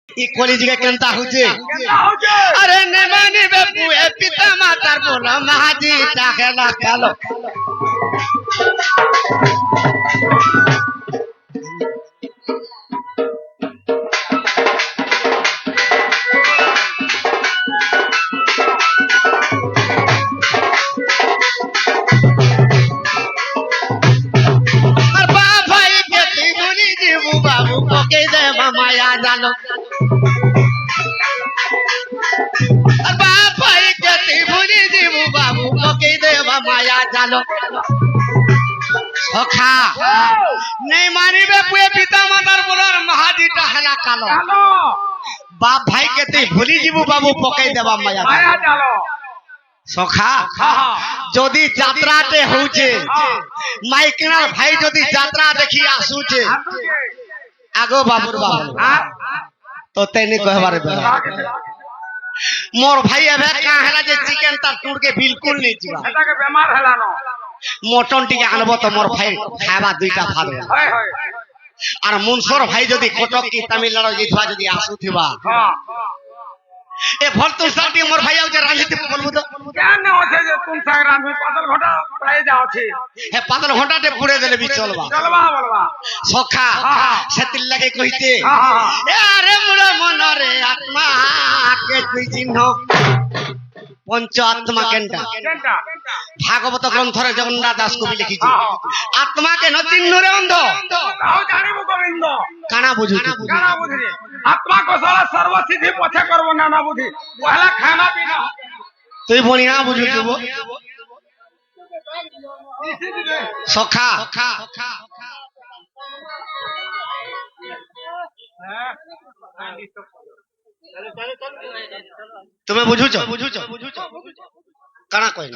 ई college के केनता होचे अरे ने मानी बापू ए पिता मातार बोलो महाजी टाकेला कालो माया जानो बाप इज्जती भूली जीवू बाबू पके देवा माया जानो सखा नहीं मानिबे पुए पिता मातार बोलार महाजी टाहला कालो बाप भाई केते भूली जीवू बाबू पके देवा माया जानो सखा যদি যাত্রাতে হউছে মাইকনার ভাই যদি যাত্রা দেখি আসুছে আগো বাবুর বাবু তো তেনি কহবার मोर भाई एबे का हला जे चिकन ता टूट के बिल्कुल नहीं जीवा एटा के बीमार हला न मटन टिके आनबो तो मोर भाई खाबा दुईटा भात होय होय और मुनसर भाई जदी कटक की तमिलनाडु जिथवा जदी आसुथिबा हां ए भलतु साटी मोर भाई आउ जे रांधिति बोलबो तो ज्ञान न होछे जे तुम संग रांधि पातल घोटा प्राय जाओ छे हे पातल घोटा ते पुड़े देले भी चलबा चलबा बोलबा सखा सेतिल लगे कहिते ए अरे मुड़ा मन रे आत्मा के तुई चिन्ह पंच आत्मा केनटा भागवत ग्रंथ रे जगन्नाथ दास को भी लिखी छी आत्मा के न चिन्ह रे अंध ताऊ जानिबो गोविंद काना बुझु आत्मा को सारा सर्व सिद्धि पछे करबो ना बुद्धि पहला खाना पीना तुई बनिया बुझु तुबो सखा तुम्हें बुझु काना कोई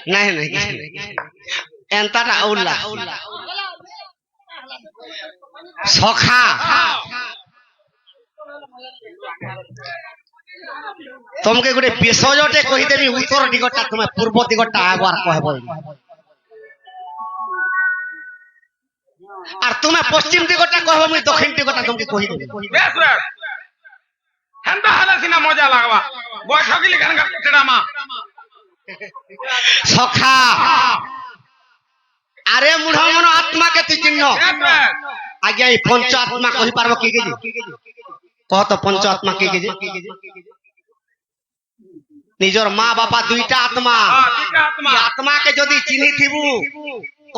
नहीं एंताटा औला सखा तुमके गोटे विषयटे कहीदेवी उत्तर दिगटा तुम्हें पूर्व दिगटा आगवार कहबो और तुम्हें पश्चिम दिगटा कहबो मैं दक्षिण दिगटा तुमके कहीदेवी बेस बेस हेंदा हला सिना मजा लागबा बैठकी लिखन का कचड़ा मा सखा अरे मुढ़ा मन आत्मा के ती चिन्ह आज्ञा ई पंच आत्मा कहि पारबो की के कह तो पंच आत्मा की के निजर माँ बापा दुईटा आत्मा आत्मा के जदि चिन्हि थिबू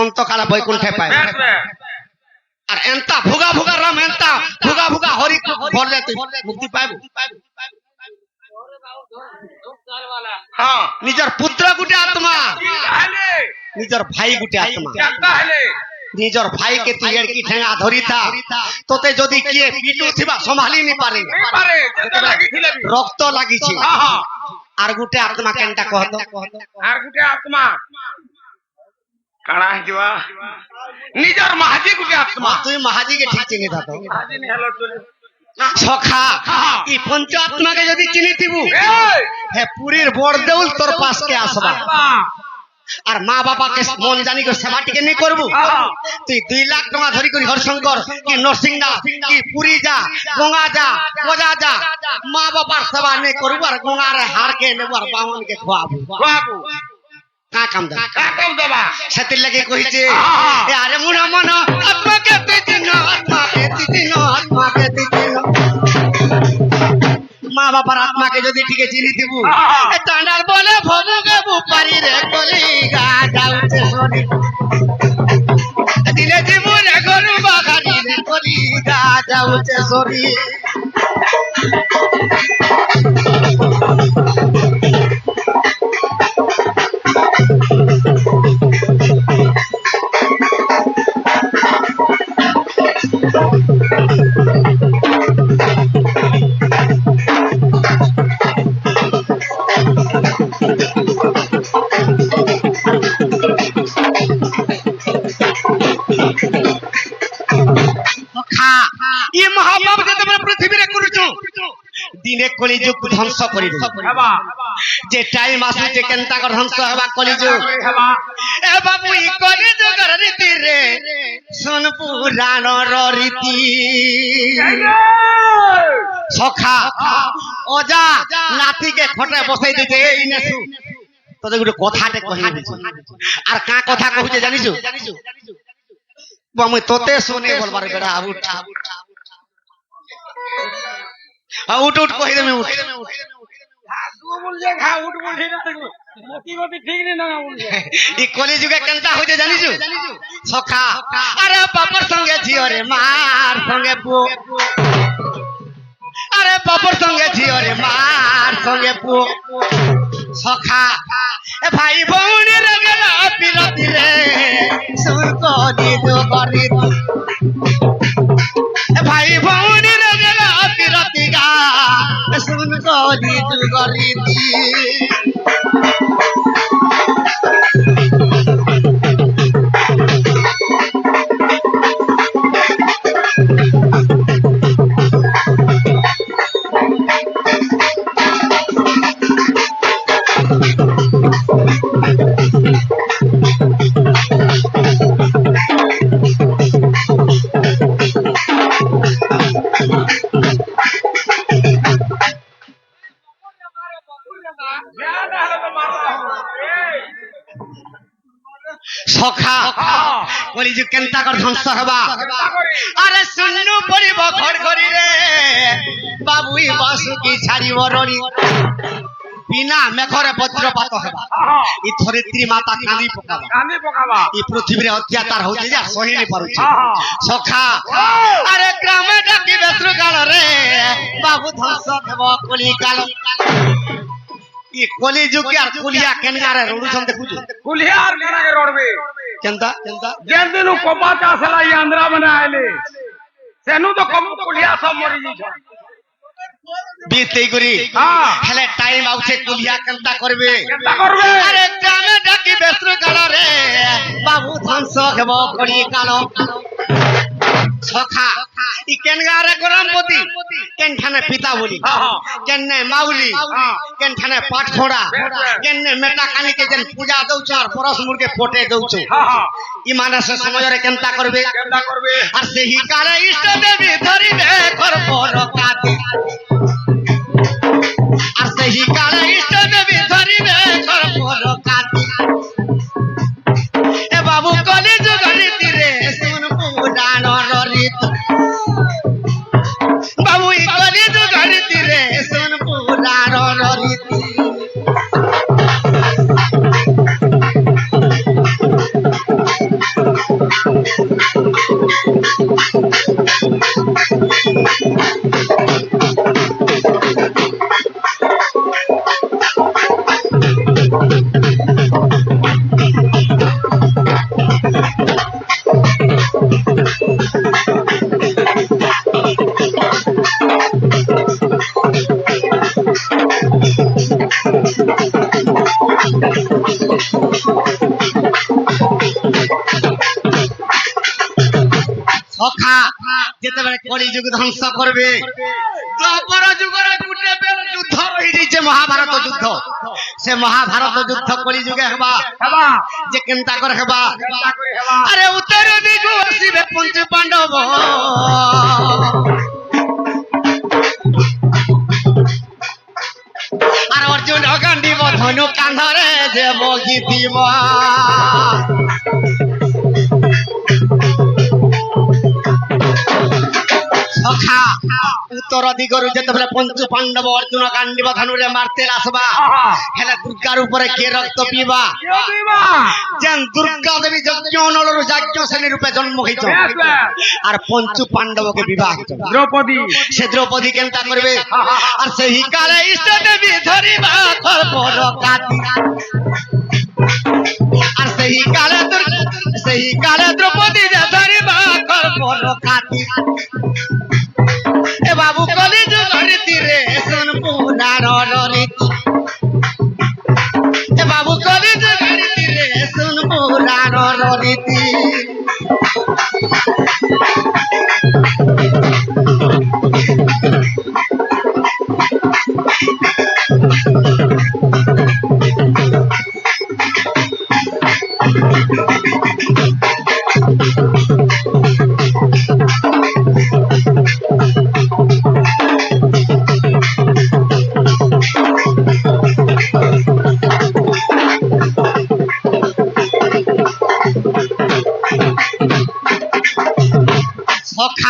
अंतकाल बैकुंठे पाए और एंता भुगा भुगा राम एंता भुगा भुगा हरि भर लेते मुक्ति पाएबू हां निजर पुत्र गुटे आत्मा निजर भाई गुटे आत्मा निजर भाई के तू एड़की ठेंगा धरी था तोते जदि किए पीटू थिबा संभाली नहीं पारे रक्त लागी छी आर गुटे आत्मा केनटा कहतो आर गुटे आत्मा काना हिजवा निजर महाजी गुटे आत्मा तू महाजी के ठीक चिन्ह था तो महाजी नहीं हलो सखा ई पंच आत्मा के जदि चिन्हि थिबू हे पुरीर बड़देउल तोर पास के आसबा और माँ बापा के मन जानी को सेवा टिके नहीं करबू तु 2 लाख टका धरी करी हरशंकर कि नरसिंगा कि पुरी जा गंगा जा बजा जा माँ बापा सेवा नहीं करबू और गंगा रे हार के नेबू और बामन के खुआबू का काम देबा सेति लगे कहि जे ए अरे मुना मन आत्मा के ती चिन्ह आत्मा के ती चिन्ह आत्मा के ती चिन्ह माँ बापा आत्मा के जदि ठीक चिन्हि थिबू ए तांडाल बोले भबू के बुपारी रे कोली गा जाउते सोनी दिले जीवू रे गरु बागानी रे कोली गा जाउते सोनी কলিযুগ ধ্বংস করিবে যে টাইম আসুছে কেনতা কর ধ্বংস হবা কলিযুগ এ বাবু ই কলিযুগর রীতি রে শুন পুরাণর রীতি সখা ওজা নাতিকে খটে বসাই দিতে এই নেসু তোদের গোটে কথাতে কহি আর কা কথা কহুছে জানিছু আমি তোতে শুনে বলবার বেড়া উঠ উঠ উঠ কহি দেমি উঠ কলিযুগে কেনতা হইতে জানিছু সখা আরে বাপর সঙ্গে ঝিও রে মার সঙ্গে পুও আরে বাপর সঙ্গে ঝিও রে মার সঙ্গে পুও সখা এ ভাই ভৌণী রে গেল বিরতি রে সুর করি দুগরি এ ভাই ভৌণী রে গেল বিরতি গা সুর করি দুগরি সখা কলিযুগ কেনতা কর ধ্বংস হবা আরে শূন্য পড়িব ঘর ঘরি রে বাবুই বাসুকি ছাড়িব রড়ি বিনা মেঘরে বজ্রপাত হবা ই ধরিত্রী মাতা কাঁদি পকাবা ই পৃথিবীরে অত্যাচার হচ্ছে যা সহি নি পারুছি সখা আরে গ্রামে ডাকি বেসরু কাল রে বাবু ধ্বংস দেব কলি কাল ই কলিযুগে আর কুলিয়া কেনগারে রড়ুছন দেখুଛୁ কুলিয়া আর কেনাকে রড়বে কেনতা কেনতা যেন দিনু কপা চাষ ହେଲା ই আন্ধ্রা মানে আইলে সেনু তো কম কুলিয়া সব মরি যাইছ বিতেই করি হেলে টাইম আউছে কুলিয়া কেনতা করবে আরে গ্রামে ডাকি বেসরু কাল রে বাবু ধ্বংস দেব কলি কাল সখা ই কেনগারে গরমপতি কেনখানে পিতা বলি কেননে মাউলি কেনখানে পাঠ খোড়া কেননে মেটা কানিকে যেন পূজা দউছ আর পরশ মুরকে ফোটে দউছ ই মানস সমাজরে কেনতা করবে আর সেই কালে ইষ্ট দেবী ধরিবে করপর কাতি আর সেই কালে ইষ্ট দেবী ধরিবে করপর কাতি এ বাবু কলিযুগ রীতি রে শুন পুরাণর রীতি বাবু ই কলিযুগ রীতি রে শুন পুরাণর রীতি সখা যেতেবেলে কলিযুগ ধ্বংস করবে দ্বাপর যুগের গুটে বেল যুদ্ধ রহিছে মহাভারত যুদ্ধ সে মহাভারত যুদ্ধ কলিযুগে হবা যে কেনতা করে হবা আরে উত্তর দিগু আসিবে পঞ্চ পাণ্ডব আর অর্জুন অগান্ডিব ধনু কাঁধরে যে বগি দিব সখা উত্তর দিগরু যেতেবেলে পঞ্চু পাণ্ডব অর্জুন কাণ্ডিব ধনুরে মারতে আসবা হেলে দুর্গার উপরে কে রক্ত পিবা যেন দুর্গা দেবী যজ্ঞ নলরু যজ্ঞ শ্রেণী রূপে জন্ম হইছ আর পঞ্চু পাণ্ডবকে বিবাহ দ্রৌপদী সে দ্রৌপদী কেনতা করবে আর সেই কালে ইষ্ট দেবী ধরিবা করপর কাতি আর সেই কালে দ্রৌপদী ধরিবা করপর কাতি এ বাবু কলিযুগ রীতি রে শুন পুরাণর রীতি এ বাবু কলিযুগ রীতি রে শুন পুরাণর রীতি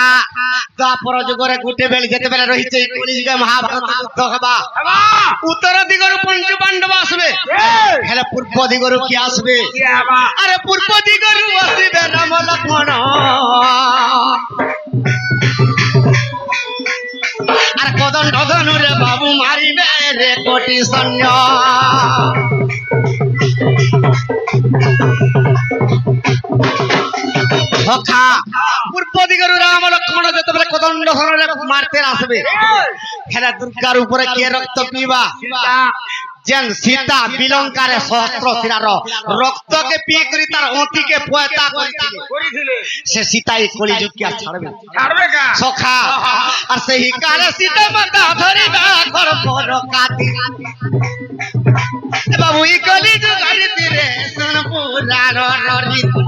সখা দ্বাপর যুগরে গুটে বেলি যেতেবেলে রহিছে কলি যুগে মহাভারত যুদ্ধ হবা উত্তর দিগরু পঞ্চ পাণ্ডব আসবে হেলে পূর্ব দিগরু কি আসবে আরে পূর্ব দিগরু আসবে রাম লক্ষ্মণ আর কদণ্ড ধনুরে বাবু মারিবে রে কোটি সৈন্য সখা পূর্ব দিগরু রাম লক্ষ্মণ যেতেবেলে কদণ্ড ধনুরে মারতে আসবে হেলে দুর্গার উপরে কে রক্ত পিবা যেন সীতা বিলঙ্কারে সহস্র শিরার রক্তকে পিয়ে করি তার অতিকে পয়তা করিছিলে সে সীতা এই কলিযুগ কি আর ছাড়বে সখা আর সেই কালে সীতা মাতা ধরিবা গর্ভর কাতি বাবু এই কলিযুগ রে শুন পুরার রীতি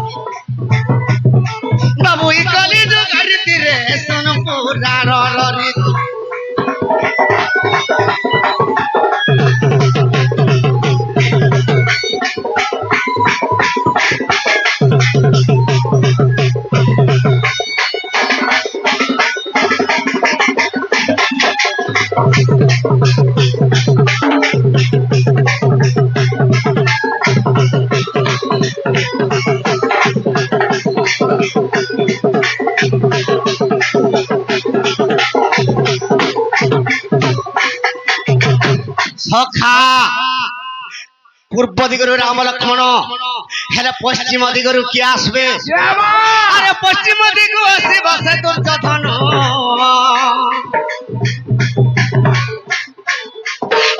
বাবু এই কলিযুগ রে শুন পুরার রীতি সখা পূর্ব দিগরু রাম লক্ষ্মণ হেলে পশ্চিম দিগরু কি আসবে আরে পশ্চিম দিগু আসিব সে দুর্যোধন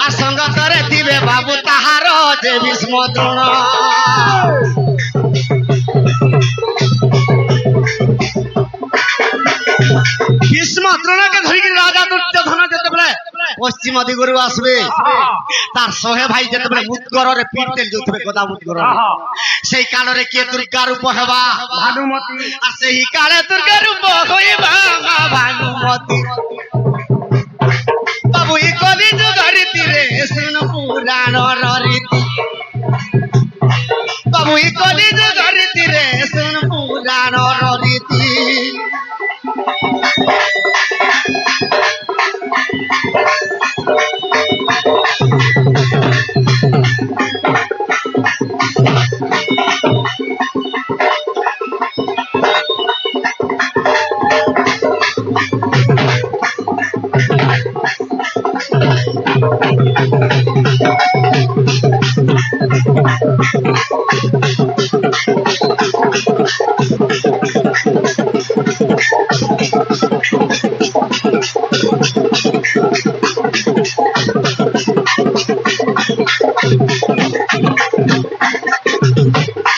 আর সঙ্গতরে দিবে বাবু তাহার যে ভীষ্ম দ্রোণ ভীষ্ম দ্রোণকে ধরিকি রাজা দুর্যোধন যেতেবেলে পশ্চিম দিগরু আসবে তার সহে ভাই যেতেবেলে মুদগরে পিটতে যুদ্ধবে গদা মুদগর সেই কালরে কে দুর্গা রূপ হেবা ভানুমতি আর সেই কালে দুর্গা রূপ হইবা মা ভানুমতি বাবু এই কলি যুগের তীরে শুন পুরাণ রীতি বাবু এই কলি যুগের তীরে শুন পুরাণ রীতি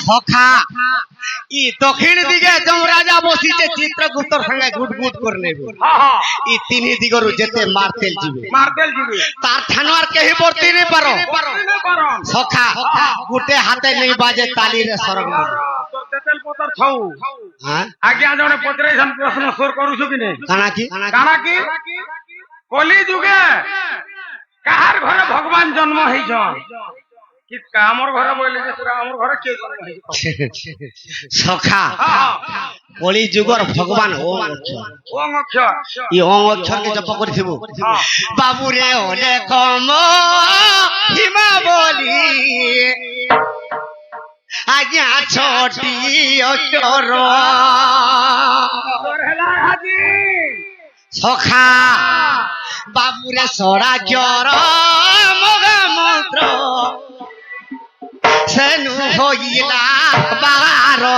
সখা ই দক্ষিণ দিকে যমরাজা বসিছে চিত্রগুপ্তর সঙ্গে গুটগুট করে নেবে ই তিন দিগরু যেতে মারতেল যাবে তার থানোয়ার কেহি বর্তি নেই পারো সখা গুটে হাতে নেই বাজে তালি রে সরগ আজ্ঞା ଜଣେ ପଚରାଇଛନ୍ ପ୍ରଶ୍ନ ସ୍ୱର କରୁଛୁ କି ନାଇଁ କାଣା କି କଲି ଯୁଗେ କାହାର ଘରେ ଭଗବାନ ଜନ୍ମ ହେଇଛନ୍ कि कामर घर बोले जे पूरा हमर घर के जन्म है सखा कली जुगर भगवान ओम अक्षर ई ओम अक्षर के जप करथिबो बाबू रे ओले कम हिमा बोली आज्ञा छोटी अक्षर सखा बाबू रे सोड़ा ज्वर मगा मंत्र सेनु होइला बारो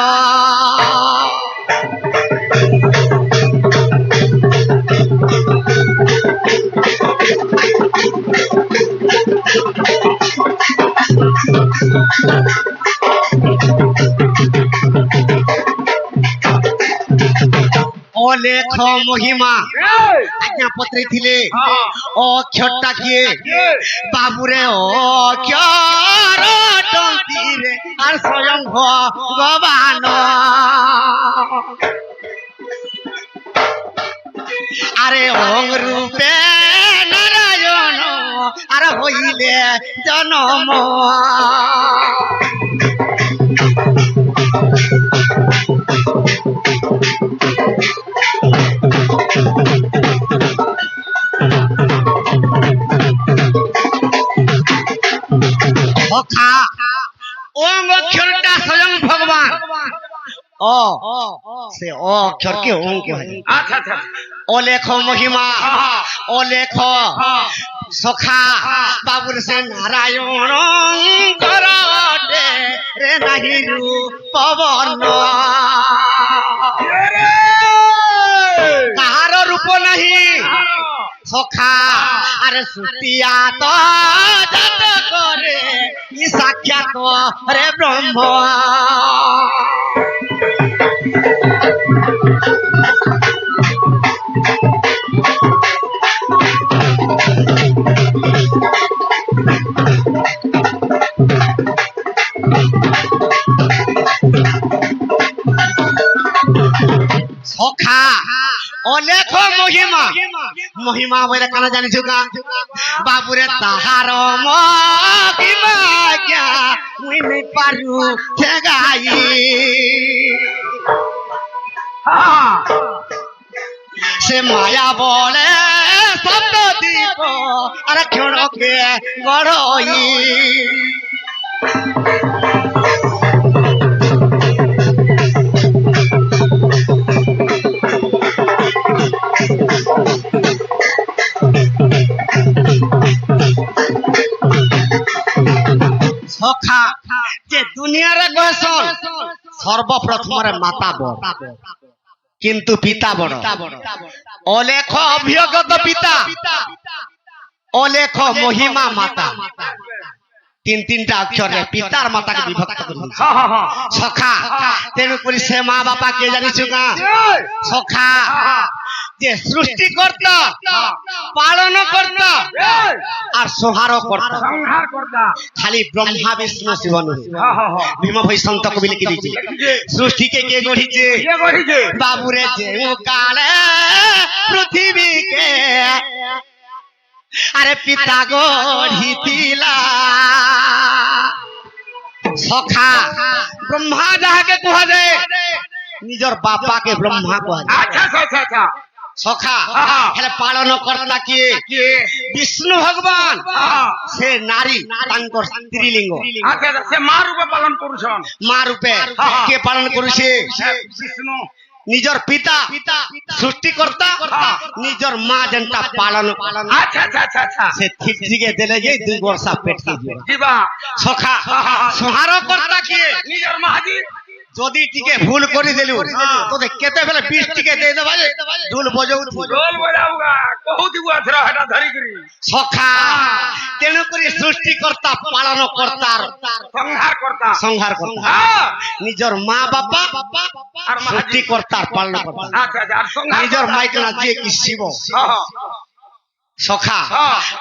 लेख महिमा आज्ञा पत्री थिले अक्षरटा किए बाबुरे अक्षर टंकीरे आर स्वयं भगवान आरे ओंग रूपे नारायण आर होइले जन्म সখা ওম অক্ষরটা স্বয়ং ভগবান অ সে অ অক্ষরকে ওম কে হয়। আচ্ছা আচ্ছা অলেখ মহিমা অলেখ সখা বাবুর সে নারায়ণ করতে রে নাহি পবন কাহার রূপ নাহি সখা আরে সুতিয়া তো যত করে সাক্ষাৎ রে ব্রহ্ম সখা অলেখ মহিমা মহিমা বলে কানা জানিছু কা বাবুরে তাহার মহিমা ক্যা মুই নাই পারু ঠেগাই সে মায়া বলে শব্দ দিব আর ক্ষণকে গড়ই সখা যে দুনিয়ার গসন সর্বপ্রথমরে মাতা বড় কিন্তু পিতা বড় অলেখ অভিজ্ঞত পিতা অলেখ মহিমা মাতা তিনটা অক্ষরে পিতার মাতাকে বিভক্ত করে সখা তেণু করে সে মা বাবা কে জানিছু না সখা যে সৃষ্টিকর্তা পালন কর্তা আর সংহার কর্তা খালি ব্রহ্মা বিষ্ণু শিব ভীম বৈষ্ণব কবি লিখে দিয়েছে সৃষ্টিকে কে গড়িছে বাবুরে যে কালে পৃথিবীকে আরে পিতা গড়িতিলা সখা ব্রহ্মা যাহাকে কুহাযায় নিজর বাপাকে ব্রহ্মা কুহাযায় আচ্ছা আচ্ছা আচ্ছা সখা হেলে পালন কর্তা কিয়ে বিষ্ণু ভগবান সে নারী তাঙ্কর স্ত্রীলিঙ্গ আচ্ছা সে মা রূপে পালন করুছন মা রূপে কে পালন করুছে বিষ্ণু নিজর পিতা সৃষ্টিকর্তা নিজর মা যেনটা পালন আচ্ছা আচ্ছা আচ্ছা আচ্ছা সে ঠিক দিকে দিলে যে 2 বর্ষা পেটকে দিবা সখা সংহার কর্তা কিয়ে নিজর মাহাজি যদি টিকে ভুল করে দিলু তোদের কেতে বেলে 20 টিকে দেই দেবা ঢোল বজাউ ঢোল বজাউগা কহু দিবু আছরা হেটা ধরি করি সখা তেণু করে সৃষ্টিকর্তা পালন কর্তার সংহার কর্তা নিজর মা বাবা আর সৃষ্টিকর্তার পালন কর্তা আচ্ছা আচ্ছা আর সংহার নিজর মাইক না যে কি শিব সখা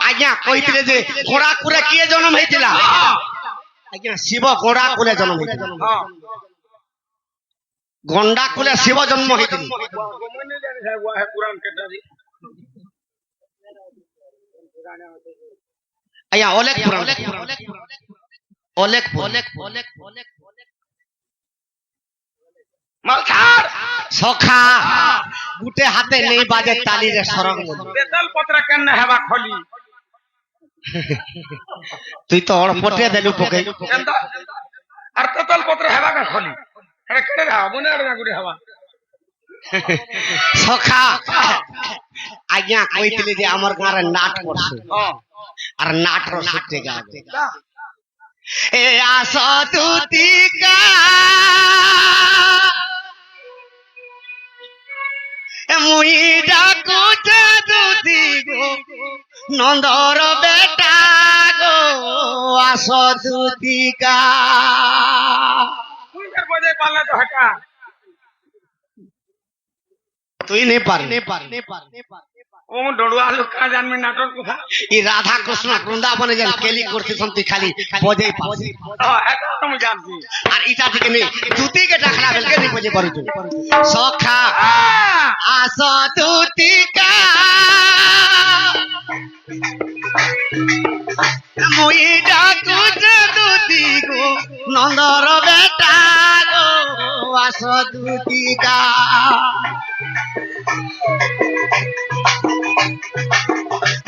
আজ্ঞা কইতিলে যে ঘোড়া কুলে কি জন্ম হইতিলা আজ্ঞা শিব ঘোড়া কুলে জন্ম হইতিলা গন্ডা কুলে শিব জন্ম হইতিল আয়া অলেখ পুরাণ অলেখ মালছাড় সখা গুটে হাতে নেই বাজে তালি রে সরং বেতাল পত্র কেন হেবা খলি তুই তো অড়পটে দেলু পকে আর বেতাল পত্র হেবা কা খলি আরে কেড়ে গা বনে আড়া গুড়ি হেবা সখা আজ্ঞা কইতিলে যে আমার গাঁরে নাট করছে আর নাটর সত্যি গা এ আশা তুতিকা মুই ডাকুছে দুতি গো নন্দর বেটা গো আস দুতিকা তুই এর বজে পারলে তো হটা তুই নে পার ও ডড়ুয়া লোক কা জানমি নাটক কথা ই রাধা কৃষ্ণ বৃন্দাবনে যেন কেলি করতে তুই খালি বজে পাবি এটা তো আমি জানছি আর ইটা থেকে নে দুতিকে ডাকলা বেলকে নি বজে পারু সখা আস দুতিকা মুই ডাকুছে দুতি গো নন্দর বেটা গো আস দুতিকা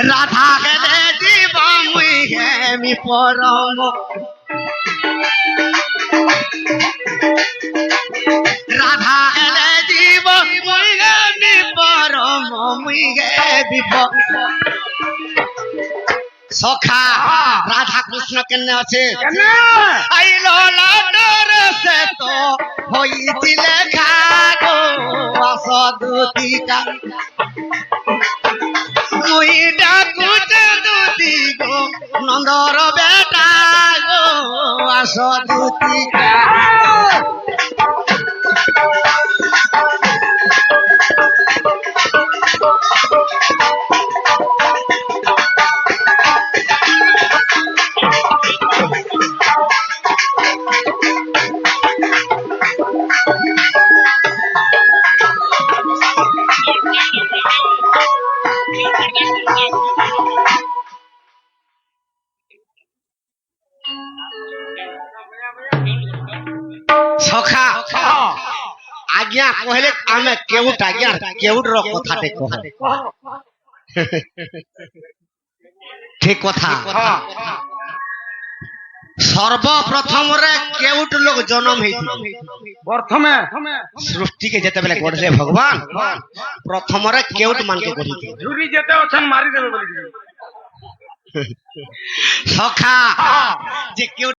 রাধা গেলে জীব মুই হেমি পরম মুই গে বিব সখা রাধা কৃষ্ণ কেন আছে আইলো লাডর সে তো হইছিলে খাগো আসদুতিকা মুই ডাকুতে দুতি গো নন্দর বেটা গো আসদুতিকা সখা আজ্ঞা কহিলে আমি কেউট আজ্ঞা কেউট র কথাতে কহ ঠিক কথা সর্বপ্রথমরে কেউট লোক জন্ম হইছিল প্রথমে সৃষ্টিকে যেতেবেলে গড়লে ভগবান প্রথমরে কেউট মানকে গড়িছে ঝুরি যেতে অছন মারি দেবে বলি সখা যে কেউট